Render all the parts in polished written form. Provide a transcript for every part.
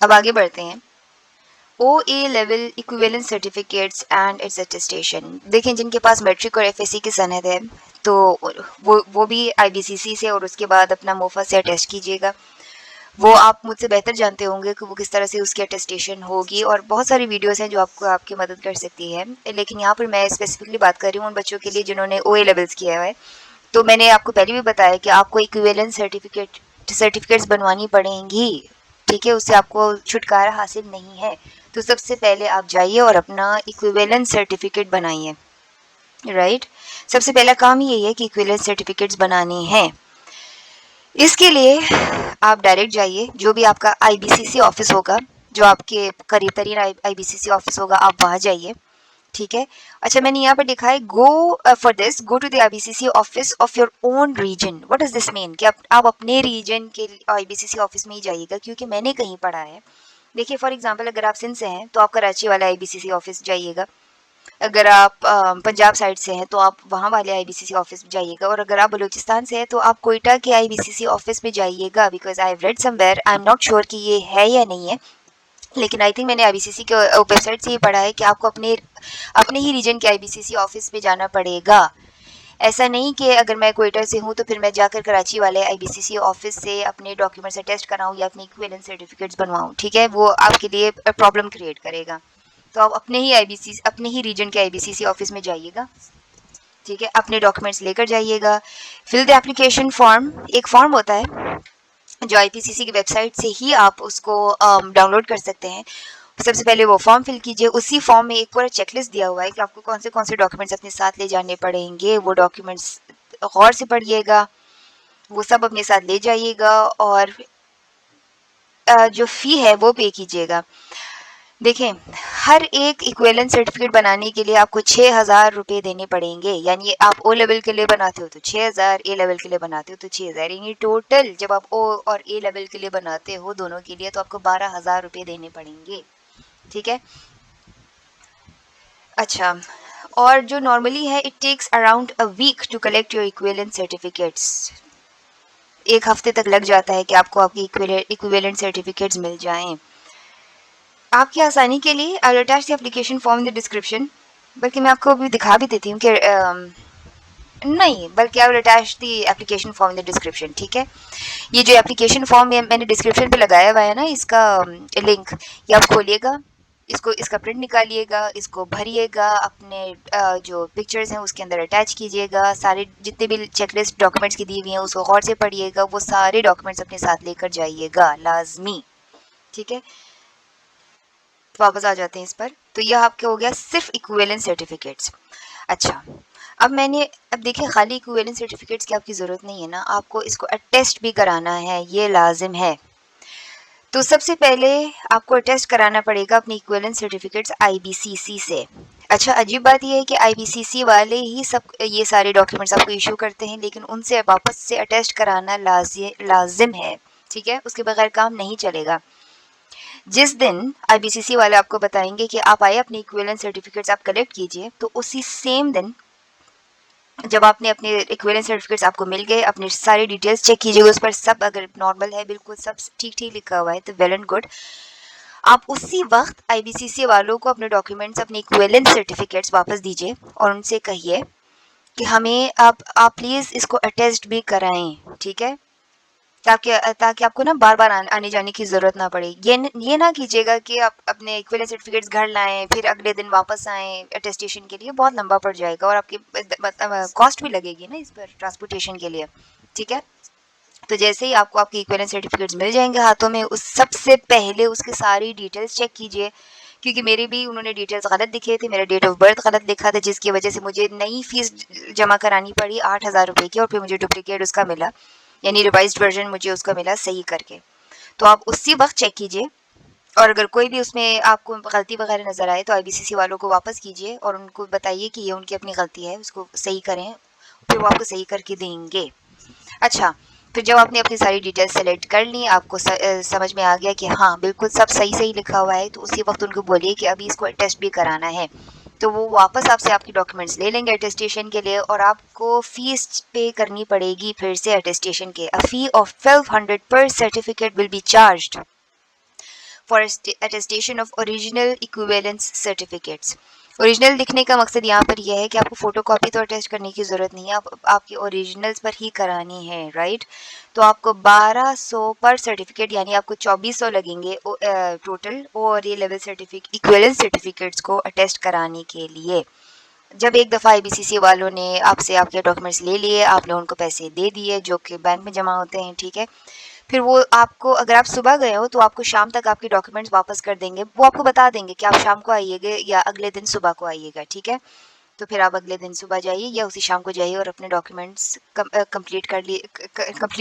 अब आगे बढ़ते हैं। OA level equivalent certificates and it's attestation. देखें, जिनके पास मैट्रिक और FSC की सनद है तो वो भी IBCC से और उसके बाद अपना मोफा से अटेस्ट कीजिएगा। वो आप मुझसे बेहतर जानते होंगे कि वो किस तरह से उसकी अटेस्टेशन होगी, और बहुत सारी वीडियोस हैं जो आपको आपकी मदद कर सकती है। लेकिन यहाँ पर मैं स्पेसिफिकली बात कर रही हूँ उन बच्चों के लिए जिन्होंने OA लेवल्स किया हुआ है। तो मैंने आपको पहले भी बताया कि आपको इक्विवेलेंट सर्टिफिकेट्स बनवानी पड़ेंगी, ठीक है, उससे आपको छुटकारा हासिल नहीं है। तो सबसे पहले आप जाइए और अपना इक्विवेलेंट सर्टिफिकेट बनाइए, राइट। सबसे पहला काम यही है कि इक्विवेलेंट सर्टिफिकेट्स बनाने हैं। इसके लिए आप डायरेक्ट जाइए, जो भी आपका IBCC ऑफिस होगा, जो आपके करीब तरीन IBCC ऑफिस होगा, आप वहाँ जाइए, ठीक है। अच्छा, मैंने यहाँ पर लिखा है go for this go to the IBCC office of your own region. What does this mean कि आप अपने रीजन के IBCC ऑफिस में ही जाइएगा, क्योंकि मैंने कहीं पढ़ा है। देखिए, फॉर एग्जांपल अगर आप सिंध से हैं तो आप कराची वाले IBCC ऑफिस जाइएगा, अगर आप पंजाब साइड से हैं तो आप वहाँ वाले IBCC ऑफिस में जाइएगा, और अगर आप बलूचिस्तान से हैं तो आप कोयटा के IBCC ऑफिस में जाइएगा। Because I have read somewhere, I am not sure कि ये है या नहीं है, लेकिन आई थिंक मैंने IBCC के वेबसाइट से ये पढ़ा है कि आपको अपने ही रीजन के IBCC ऑफिस में जाना पड़ेगा। ऐसा नहीं कि अगर मैं कोयटा से हूँ तो फिर मैं जाकर कराची वाले IBCC ऑफिस से अपने डॉक्यूमेंट्स टेस्ट कराऊँ या अपने इक्विवेलेंट सर्टिफिकेट्स बनवाऊँ, ठीक है, वो आपके लिए प्रॉब्लम क्रिएट करेगा। तो आप अपने ही रीजन के IBCC ऑफिस में जाइएगा, ठीक है, अपने डॉक्यूमेंट्स लेकर जाइएगा। फिल द एप्लीकेशन फॉर्म, एक फॉर्म होता है जो IPCC की वेबसाइट से ही आप उसको डाउनलोड कर सकते हैं। सबसे पहले वो फॉर्म फिल कीजिए। उसी फॉर्म में एक पूरा चेकलिस्ट दिया हुआ है कि आपको कौन से डॉक्यूमेंट्स अपने साथ ले जाने पड़ेंगे। वो डॉक्यूमेंट्स गौर से पढ़िएगा, वो सब अपने साथ ले जाइएगा, और जो फ़ी है वो पे कीजिएगा। देखें, हर एक इक्विवेलेंट सर्टिफिकेट बनाने के लिए आपको 6,000 रुपये देने पड़ेंगे। यानी आप O लेवल के लिए बनाते हो तो 6,000, A लेवल के लिए बनाते हो तो 6,000, यानी टोटल जब आप O और A लेवल के लिए बनाते हो दोनों के लिए तो आपको 12,000 रुपये देने पड़ेंगे, ठीक है। अच्छा, और जो नॉर्मली है, it takes around a week to collect your equivalent certificates. एक हफ्ते तक लग जाता है कि आपको आपकी इक्विवेलेंट सर्टिफिकेट्स मिल जाएं। आपकी आसानी के लिए I will attach the application form in the description. बल्कि मैं आपको अभी दिखा भी देती हूँ कि नहीं, बल्कि I will attach the application form in the description, ठीक है। ये जो एप्लीकेशन फॉर्म मैंने डिस्क्रिप्शन पे लगाया हुआ है ना, इसका लिंक, ये आप खोलिएगा, इसका प्रिंट निकालिएगा, इसको भरिएगा, अपने जो पिक्चर्स हैं उसके अंदर अटैच कीजिएगा। सारे जितने भी चेकलिस्ट डॉक्यूमेंट्स की दी हुई हैं उसको गौर से पढ़िएगा, वो सारे डॉक्यूमेंट्स अपने साथ लेकर जाइएगा लाजमी, ठीक है। वापस आ जाते हैं इस पर। तो यह आपके हो गया सिर्फ इक्विवेलेंट सर्टिफिकेट्स। अच्छा, अब देखिए, खाली इक्विवेलेंट सर्टिफिकेट्स की आपकी ज़रूरत नहीं है ना, आपको इसको अटेस्ट भी कराना है, ये लाजिम है। तो सबसे पहले आपको अटेस्ट कराना पड़ेगा अपनी इक्विवेलेंट सर्टिफिकेट्स IBCC से। अच्छा, अजीब बात यह है कि IBCC वाले ही सब ये सारे डॉक्यूमेंट्स आपको इशू करते हैं, लेकिन उनसे वापस से अटेस्ट कराना लाजिम है, ठीक है, उसके बगैर काम नहीं चलेगा। जिस दिन IBCC वाले आपको बताएंगे कि आप आए अपने इक्विवेलेंट सर्टिफिकेट्स आप कलेक्ट कीजिए, तो उसी सेम दिन जब आपने अपने इक्विवेलेंट सर्टिफिकेट्स आपको मिल गए, अपने सारी डिटेल्स चेक कीजिएगा, उस पर सब अगर नॉर्मल है, बिल्कुल सब ठीक ठीक लिखा हुआ है तो वेल एंड गुड। आप उसी वक्त IBCC वालों को अपने डॉक्यूमेंट्स, अपने इक्विवेलेंट सर्टिफिकेट्स वापस दीजिए और उनसे कहिए कि हमें आप प्लीज़ इसको अटेस्ट भी कराएं, ठीक है, ताकि आपको ना बार बार आने जाने की ज़रूरत ना पड़े। ये ना कीजिएगा कि आप अपने इक्विवेलेंट सर्टिफिकेट्स घर लाएं फिर अगले दिन वापस आएँ अटेस्टेशन के लिए, बहुत लंबा पड़ जाएगा और आपकी मतलब कॉस्ट भी लगेगी ना इस पर ट्रांसपोर्टेशन के लिए, ठीक है। तो जैसे ही आपको आपके इक्विवेलेंट सर्टिफिकेट्स मिल जाएंगे हाथों में, उस सबसे पहले उसके सारी डिटेल्स चेक कीजिए, क्योंकि मेरे भी उन्होंने डिटेल्स गलत दिखे थे, मेरा डेट ऑफ बर्थ गलत लिखा था, जिसकी वजह से मुझे नई फीस जमा करानी पड़ी 8,000 रुपये की, और फिर मुझे डुप्लीकेट उसका मिला, यानी रिवाइज्ड वर्जन मुझे उसका मिला सही करके। तो आप उसी वक्त चेक कीजिए, और अगर कोई भी उसमें आपको गलती वगैरह नज़र आए तो IBCC वालों को वापस कीजिए और उनको बताइए कि ये उनकी अपनी गलती है, उसको सही करें, फिर वो आपको सही करके देंगे। अच्छा, फिर जब आपने अपनी सारी डिटेल्स सेलेक्ट कर ली, आपको समझ में आ गया कि हाँ बिल्कुल सब सही सही लिखा हुआ है, तो उसी वक्त उनको बोलिए कि अभी इसको टेस्ट भी कराना है। तो वो वापस आपसे आपकी डॉक्यूमेंट्स ले लेंगे अटेस्टेशन के लिए, और आपको फ़ीस पे करनी पड़ेगी फिर से अटेस्टेशन के। अ फ़ी ऑफ 1200 पर certificate will be charged for attestation of original equivalence certificates. Original लिखने का मकसद यहाँ पर यह है कि आपको फ़ोटोकॉपी तो अटेस्ट करने की ज़रूरत नहीं है, आपकी ओरिजिनल्स पर ही करानी है, राइट। तो आपको 1200 पर सर्टिफिकेट यानी आपको 2400 लगेंगे टोटल और ये लेवल सर्टिफिकेट इक्विवेलेंस सर्टिफिकेट्स को अटेस्ट कराने के लिए। जब एक दफ़ा आईबीसीसी वालों ने आपसे आपके डॉक्यूमेंट्स ले लिए, आपने उनको पैसे दे दिए जो कि बैंक में जमा होते हैं, ठीक है। फिर वो आपको, अगर आप सुबह गए हो तो आपको शाम तक आपके डॉक्यूमेंट्स वापस कर देंगे। वो आपको बता देंगे कि आप शाम को आइएगा या अगले दिन सुबह को आइएगा, ठीक है। तो फिर आप अगले दिन सुबह जाइए या उसी शाम को जाइए और अपने डॉक्यूमेंट्स कंप्लीट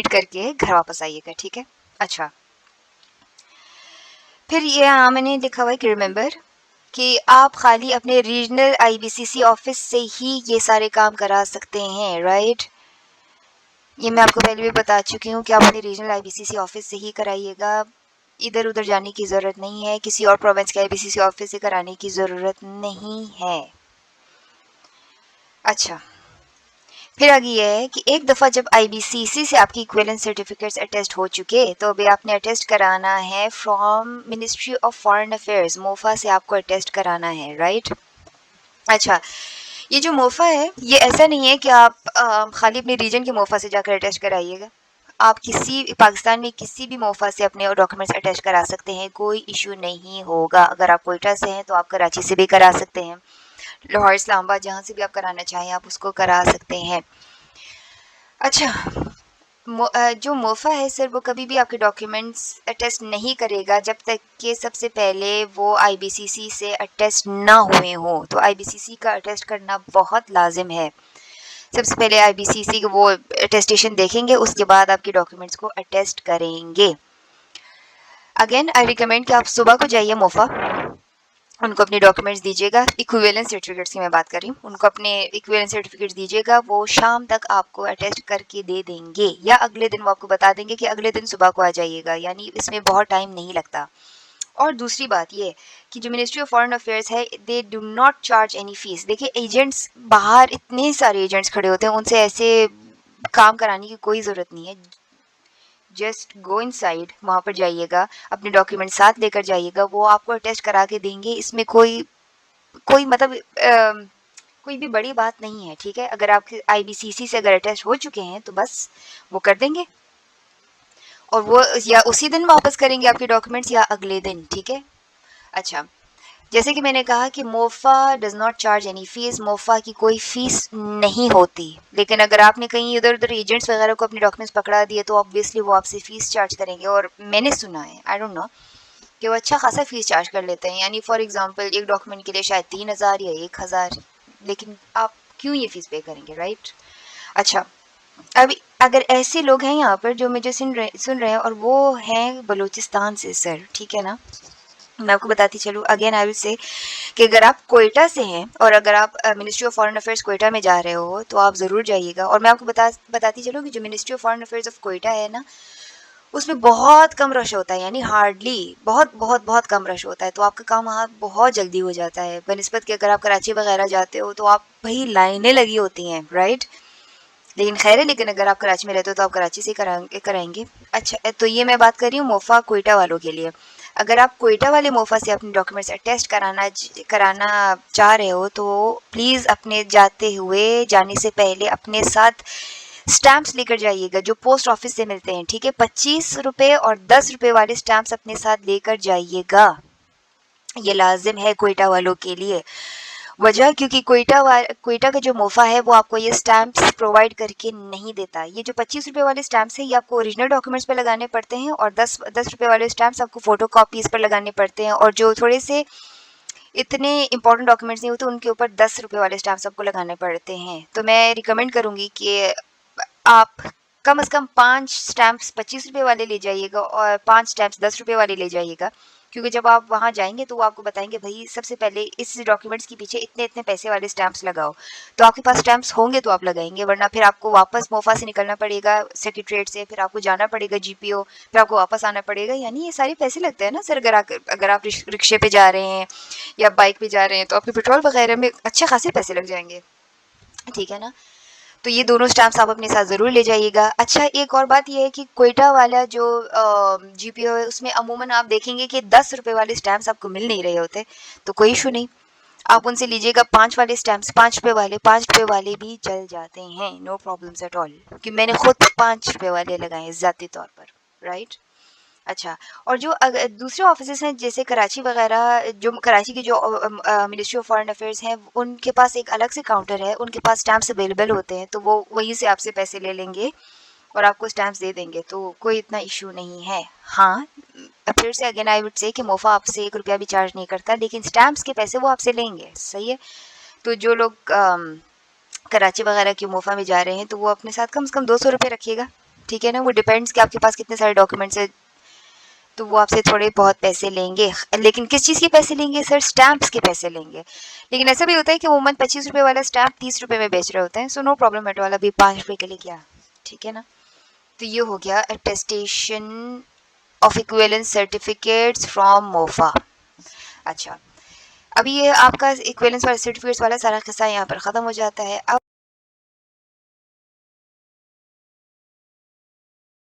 करके घर वापस आइएगा, ठीक है। अच्छा, फिर ये यहाँ मैंने लिखा हुआ है कि रिमेंबर कि आप खाली अपने रीजनल आईबीसीसी ऑफिस से ही ये सारे काम करा सकते हैं, राइट। ये मैं आपको पहले भी बता चुकी हूँ कि आप अपने रीजनल आईबीसीसी ऑफिस से ही कराइएगा, इधर उधर जाने की ज़रूरत नहीं है, किसी और प्रोविंस के आईबीसीसी ऑफिस से कराने की ज़रूरत नहीं है। अच्छा, फिर आगे ये है कि एक दफ़ा जब आईबीसीसी से आपकी इक्विवेलेंस सर्टिफिकेट्स अटेस्ट हो चुके तो अभी आपने अटेस्ट कराना है from ministry of foreign affairs, MOFA से आपको अटेस्ट कराना है, राइट। अच्छा, ये जो मोफा है ये ऐसा नहीं है कि आप खाली अपने रीजन के मोफा से जाकर अटेस्ट कराइएगा। आप किसी पाकिस्तान में किसी भी मोफा से अपने डॉक्यूमेंट्स अटैच करा सकते हैं, कोई इशू नहीं होगा। अगर आप कोयटा से हैं तो आप कराची से भी करा सकते हैं, लाहौर, इस्लामाबाद, जहाँ से भी आप कराना चाहें आप उसको करा सकते हैं। अच्छा, जो मोफा है सर वो कभी भी आपके डॉक्यूमेंट्स अटेस्ट नहीं करेगा जब तक कि सबसे पहले वो आईबीसीसी से अटेस्ट ना हुए हों। तो आईबीसीसी का अटेस्ट करना बहुत लाजिम है। सबसे पहले आईबीसीसी के वो अटेस्टेशन देखेंगे, उसके बाद आपके डॉक्यूमेंट्स को अटेस्ट करेंगे। अगेन आई रिकमेंड कि आप सुबह को जाइए मोफा, उनको अपने डॉक्यूमेंट्स दीजिएगा, इक्विवेलेंस सर्टिफिकेट्स की मैं बात कर रही हूँ, उनको अपने इक्विवेलेंस सर्टिफिकेट्स दीजिएगा, वो शाम तक आपको अटेस्ट करके दे देंगे या अगले दिन वो आपको बता देंगे कि अगले दिन सुबह को आ जाइएगा, यानी इसमें बहुत टाइम नहीं लगता। और दूसरी बात ये कि जो मिनिस्ट्री ऑफ फॉरेन अफेयर्स है they do not charge any fees. देखिए एजेंट्स बाहर इतने सारे एजेंट्स खड़े होते हैं, उनसे ऐसे काम कराने की कोई ज़रूरत नहीं है। जस्ट गो इनसाइड, वहाँ पर जाइएगा, अपने डॉक्यूमेंट साथ लेकर जाइएगा, वो आपको अटेस्ट करा के देंगे। इसमें कोई कोई मतलब कोई भी बड़ी बात नहीं है, ठीक है। अगर आप आईबीसीसी से अगर अटेस्ट हो चुके हैं तो बस वो कर देंगे और वो या उसी दिन वापस करेंगे आपके डॉक्यूमेंट्स या अगले दिन, ठीक है। अच्छा, जैसे कि मैंने कहा कि MOFA does not charge any fees, MOFA की कोई फ़ीस नहीं होती। लेकिन अगर आपने कहीं इधर उधर एजेंट्स वगैरह को अपने डॉक्यूमेंट्स पकड़ा दिए तो ऑब्वियसली वो आपसे फ़ीस चार्ज करेंगे। और मैंने सुना है, आई डोंट नो, कि वो अच्छा खासा फ़ीस चार्ज कर लेते हैं, यानी फॉर एग्जांपल एक डॉक्यूमेंट के लिए शायद 3000 या 1000, लेकिन आप क्यों ये फ़ीस पे करेंगे, राइट। अच्छा, अभी अगर ऐसे लोग हैं यहाँ पर जो मुझे सुन रहे हैं और वो हैं बलूचिस्तान से सर, ठीक है ना, मैं आपको बताती चलूँ अगेन आई विल से कि अगर आप कोयटा से हैं और अगर आप ministry of foreign affairs Quetta में जा रहे हो तो आप ज़रूर जाइएगा। और मैं आपको बताती चलूँ कि जो ministry of foreign affairs of Quetta है ना, उसमें बहुत कम रश होता है, यानी हार्डली बहुत बहुत बहुत कम रश होता है। तो आपका काम वहाँ बहुत जल्दी हो जाता है बनिस्बत कि अगर आप कराची वगैरह जाते हो तो आप वही लाइनें लगी होती हैं, राइट। लेकिन खैर है, लेकिन अगर आप कराची में रहते हो तो आप कराची से कराएंगे। अच्छा, तो ये मैं बात कर रही हूँ मोफा कोयटा वालों के लिए। अगर आप कोयटा वाले मोफा से अपने डॉक्यूमेंट्स अटेस्ट कराना चाह रहे हो तो प्लीज़ अपने जाने से पहले अपने साथ स्टैम्प्स लेकर जाइएगा जो पोस्ट ऑफिस से मिलते हैं, ठीक है। 25 रुपये और 10 रुपये वाले स्टैम्प्स अपने साथ लेकर जाइएगा, ये लाजिम है कोयटा वालों के लिए। वजह क्योंकि कोयटा का जो मोफा है वो आपको ये स्टैम्प्स प्रोवाइड करके नहीं देता। ये जो 25 रुपये वाले स्टैम्प्स है ये आपको ओरिजिनल डॉक्यूमेंट्स पे लगाने पड़ते हैं और 10 रुपये वाले स्टैम्प्स आपको फ़ोटो कॉपीज़ पर लगाने पड़ते हैं। और जो थोड़े से इतने इंपॉर्टेंट डॉक्यूमेंट्स नहीं होते उनके ऊपर 10 रुपये वाले स्टैम्प्स आपको लगाने पड़ते हैं। तो मैं रिकमेंड करूँगी कि आप कम से कम 5 स्टैम्प्स 25 रुपये वाले ले जाइएगा और 5 स्टैम्प्स 10 रुपये वाले ले जाइएगा, क्योंकि जब आप वहाँ जाएंगे तो वो आपको बताएंगे भाई सबसे पहले इस डॉक्यूमेंट्स के पीछे इतने इतने पैसे वाले स्टैम्प्स लगाओ। तो आपके पास स्टैम्प्स होंगे तो आप लगाएंगे, वरना फिर आपको वापस मोफा से निकलना पड़ेगा सेक्रेटरीट से, फिर आपको जाना पड़ेगा जीपीओ, फिर आपको वापस आना पड़ेगा। यानी ये सारे पैसे लगते हैं ना सर। अगर आप रिक्शे पे जा रहे हैं या बाइक पे जा रहे हैं तो आपके पेट्रोल वगैरह में अच्छे खासे पैसे लग जाएंगे, ठीक है ना। तो ये दोनों स्टैम्प्स आप अपने साथ ज़रूर ले जाइएगा। अच्छा, एक और बात ये है कि क्वेटा वाला जो जीपीओ है उसमें अमूमन आप देखेंगे कि 10 रुपए वाले स्टैम्प्स आपको मिल नहीं रहे होते, तो कोई इशू नहीं, आप उनसे लीजिएगा 5 वाले स्टैम्प्स, 5 रुपए वाले भी चल जाते हैं, नो प्रॉब्लम्स एट ऑल, क्योंकि मैंने खुद 5 रुपए वाले लगाए हैं ज़ाती तौर पर, राइट? अच्छा, और जो दूसरे ऑफिसेज़ हैं जैसे कराची वगैरह, जो कराची की जो मिनिस्ट्री ऑफ फॉरेन अफेयर्स हैं, उनके पास एक अलग से काउंटर है, उनके पास स्टैम्प्स अवेलेबल होते हैं, तो वो वहीं से आपसे पैसे ले लेंगे और आपको स्टैम्प्स दे देंगे, तो कोई इतना इशू नहीं है। हाँ, फिर से अगेन आई वुड से कि मोफ़ा आपसे 1 रुपया भी चार्ज नहीं करता, लेकिन स्टैम्प्स के पैसे वो आपसे लेंगे, सही है? तो जो लोग कराची वगैरह की मोफ़ा में जा रहे हैं, तो वो अपने साथ कम से कम 200 रुपए रखिएगा, ठीक है ना? वो डिपेंड्स कि आपके पास कितने सारे डॉक्यूमेंट्स हैं, तो वो आपसे थोड़े बहुत पैसे लेंगे, लेकिन किस चीज़ के पैसे लेंगे सर? स्टैम्प्स के पैसे लेंगे। लेकिन ऐसा भी होता है कि अमूमन 25 रुपए वाला स्टैम्प 30 रुपए में बेच रहे होते हैं, so no problem at all, अभी 5 रुपए के लिए क्या, ठीक है ना? तो ये हो गया attestation of equivalence certificates from MOFA. अच्छा, अभी ये आपका इक्विवेलेंस सर्टिफिकेट्स वाला सारा किस्सा यहाँ पर ख़त्म हो जाता है। अब